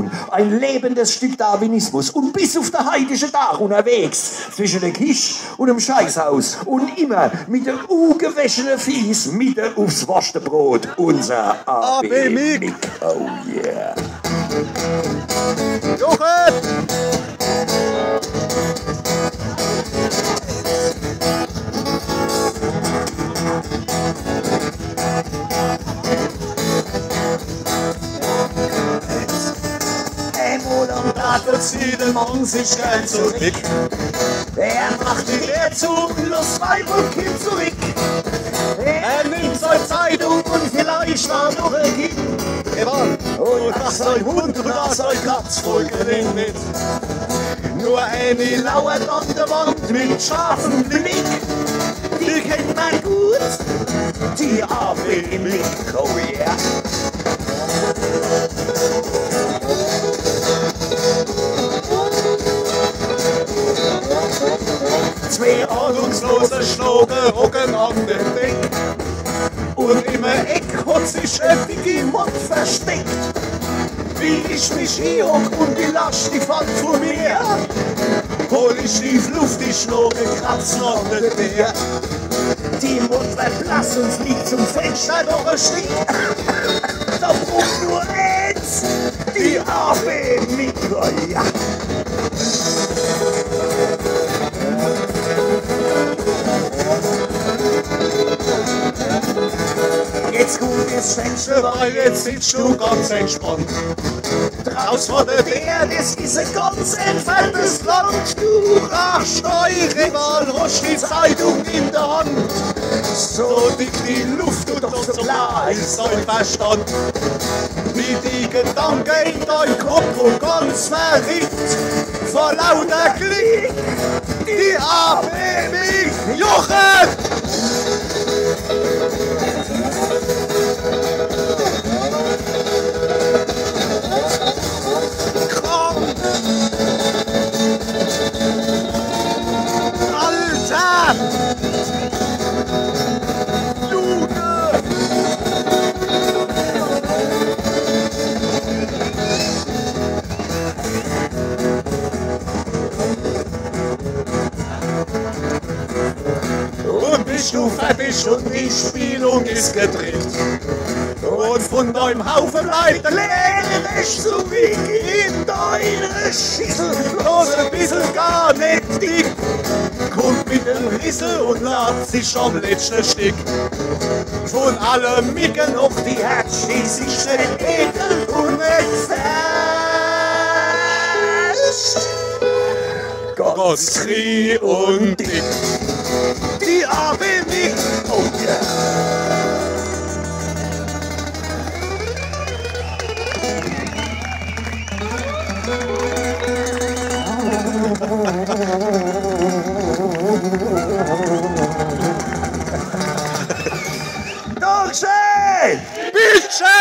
Religion, ein lebendes Stück Darwinismus und bis auf den heidischen Tag unterwegs zwischen der Kisch und dem Scheißhaus und immer mit der ungewaschenen Fies mitten aufs Wurstenbrot. Unser AB Mick. Oh yeah. Jochen! Und da verzieht der Mann sich gern zurück. Er macht die Lehr zum Lustweib und Kind zurück. Er nimmt seine Zeitung und vielleicht war noch ein Kind. Und was sein Hund und was sein Katz folgen mit. Nur eine lauert an der Wand mit scharfem Blick. Die kennt man gut, die AB Mick, oh yeah. Zwei ahnungslose Schnogen hocken an dem Deck. Und im Eck hat sich ein Digimon versteckt. Wie ich mich hier hock und die Last, die fällt vor mir, hol ich die Luft, die Schnogen kratzen an den Meer. Die Mund wird blass und fliegt zum Fenster durch ein Stück. Da braucht nur eins, die AB Mick, oh ja. Jetzt gut ist Fenster, weil jetzt sitzt du ganz entspannt. Draus vor der Bär, das ist ein ganz entferntes Land. Du Arschsteuerrival, hast die Zeitung in der Hand. So dick die Luft und doch so klar ist dein Verstand. Wie die Gedanken in dein Kopf und ganz verrückt. Vor lauter Glück, die AB Mick, Jochen! Alter! Jude! Und bist du fertig und die Spielung ist gedreht. Und von deinem Haufen bleibt der leere Rest zurück in deine Schüssel. Bloß ein bisschen gar nicht dick. Kommt mit dem Rissel und lacht sich am letzten Stück. Von allen Micken noch die Herz schießt sich schnell ekel und nicht fest. Ganz krie und dick. Die AB Mick, oh yeah. Dankeschön! Bitte!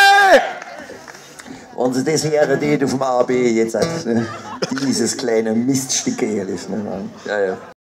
Und das wäre die auf dem AB jetzt, dieses kleine Miststück, ehrlich. Ne? Ja, ja.